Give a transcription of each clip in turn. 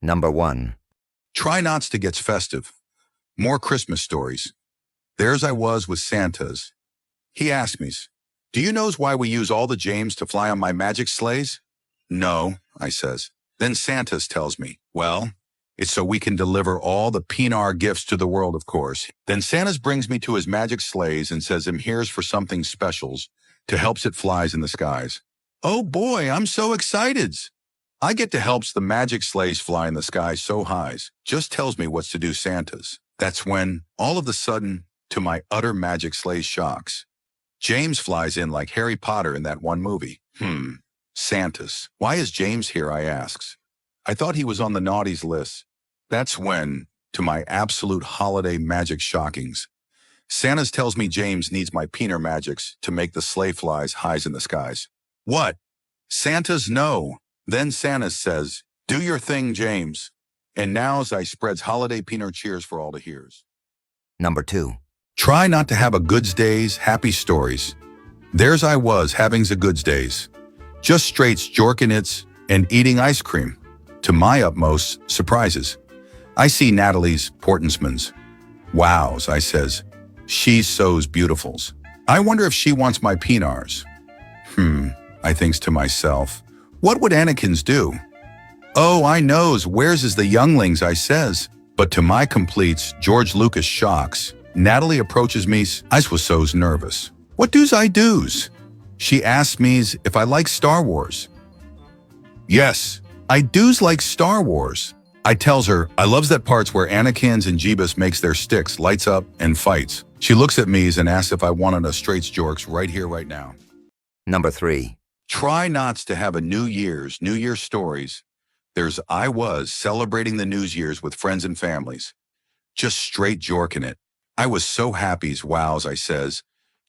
Number 1. Try Nots to Gets Festive. More Christmas stories. There's I was with Santa's. He asked me, "Do you knows why we use all the James to fly on my magic sleighs?" "No," I says. Then Santa's tells me, "Well, it's so we can deliver all the penar gifts to the world, of course." Then Santa's brings me to his magic sleighs and says here's for something specials to helps it flies in the skies. Oh boy, I'm so excited. I get to helps the magic sleighs fly in the sky so highs. Just tells me what's to do Santa's. That's when, all of a sudden, to my utter magic sleigh shocks, James flies in like Harry Potter in that one movie. Santa's. Why is James here, I asks. I thought he was on the naughties list. That's when, to my absolute holiday magic shockings, Santa's tells me James needs my penar magics to make the sleigh flies highs in the skies. What? Santa's no. Then Santa says, "Do your thing, James." And now's I spreads holiday penar cheers for all to hears. Number 2. Try not to have a goods days, happy stories. There's I was having's a goods days. Just straights jorking its and eating ice cream. To my utmost surprises, I see Natalie's Portensman's. "Wows," I says. "She's so's beautifuls. I wonder if she wants my penars." I thinks to myself, what would Anakin's do? "Oh, I knows, where's is the younglings," I says. But to my completes, George Lucas shocks. Natalie approaches me, I was so's nervous. "What do's I do's?" She asks me if I like Star Wars. "Yes, I do's like Star Wars." I tells her I loves that parts where Anakin's and Jeebus makes their sticks, lights up, and fights. She looks at me and asks if I wanted a straights jorks right here, right now. Number 3. Try nots to have a New Year's stories. There's I was celebrating the New Year's with friends and families. Just straight jorking it. I was so happy's wows, I says.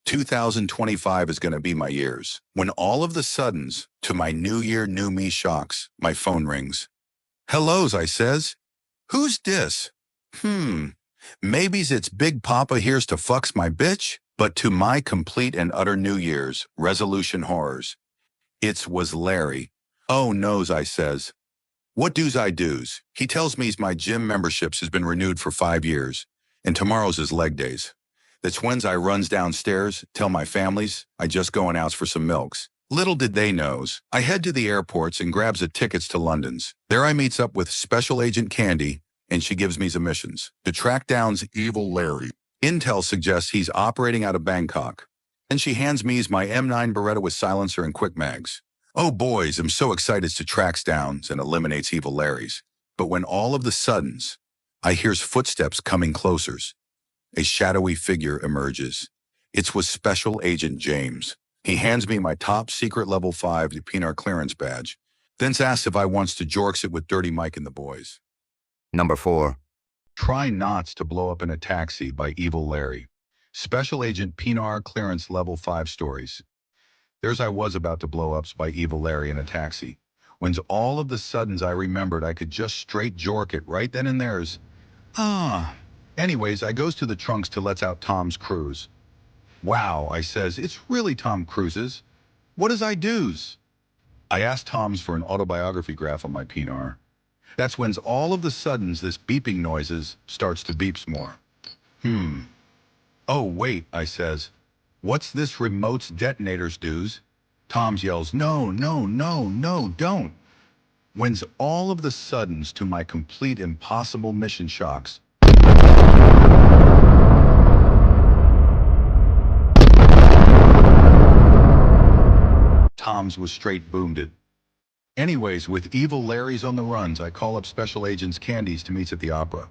2025 is gonna be my years. When all of the suddens, to my New Year, new me shocks, my phone rings. "Hellos," I says. "Who's dis?" Maybe's it's Big Papa here's to fucks my bitch, but to my complete and utter New Year's resolution horrors. It was Larry. "Oh noes," I says. "What do's I do's?" He tells me's my gym memberships has been renewed for 5 years, and tomorrow's his leg days. That's when's I runs downstairs, tell my families I just going out for some milks. Little did they knows, I head to the airports and grabs the tickets to London's. There I meets up with Special Agent Candy, and she gives me's a missions to track down's evil Larry. Intel suggests he's operating out of Bangkok. Then she hands me's my M9 Beretta with silencer and quick mags. Oh boys, I'm so excited to tracks downs and eliminates evil Larry's. But when all of the suddens, I hears footsteps coming closers. A shadowy figure emerges. It was Special Agent James. He hands me my top secret level 5 penar clearance badge, then asks if I wants to jorks it with Dirty Mike and the boys. Number 4. Try Nots to Blow Up in a Taxi by Evil Larry. Special Agent Penar Clearance Level 5 Stories. There's I was about to blow ups by Evil Larry in a taxi. When's all of the suddens I remembered I could just straight jork it right then and there's. Anyways, I goes to the trunks to lets out Tom's Cruise. "Wow," I says, "it's really Tom Cruise's. What does I do's?" I asked Tom's for an autobiography graph on my penar. That's when's all of the suddens this beeping noises starts to beeps more. "Oh, wait," I says. "What's this remote's detonators do's?" Tom's yells, "No, no, no, no, don't." When's all of the suddens to my complete impossible mission shocks. Tom's was straight boomed it. Anyways, with Evil Larry's on the runs, I call up Special Agents Candies to meet at the opera.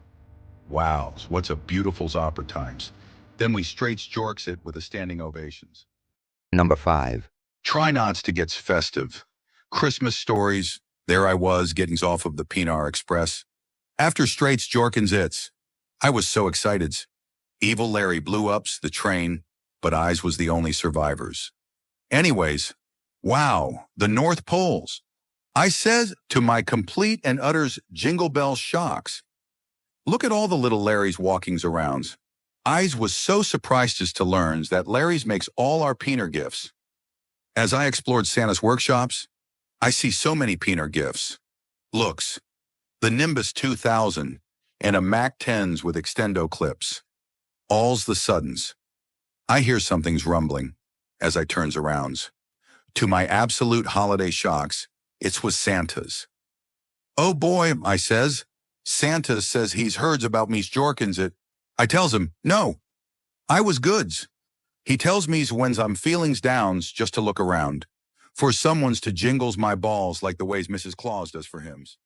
Wow, what's a beautiful's opera times. Then we straight jorks it with a standing ovations. Number 5. Try nots to gets festive. Christmas stories. There I was, gettings off of the Penar Express. After straights jorkins its. I was so excited. Evil Larry blew ups the train, but eyes was the only survivors. Anyways, wow, the North Poles. I says to my complete and utters jingle bell shocks. Look at all the little Larry's walkings arounds. Eyes was so surprised as to learns that Larry's makes all our penar gifts. As I explored Santa's workshops, I see so many penar gifts. Looks, the Nimbus 2000, and a Mac 10s with extendo clips. All's the suddens. I hear something's rumbling as I turns around. To my absolute holiday shocks, it's with Santa's. "Oh boy," I says. "Santa says he's heard about me's Jorkins it." I tells him, "No, I was goods." He tells me's when's I'm feelings downs just to look around, for someone's to jingles my balls like the ways Mrs. Claus does for hims.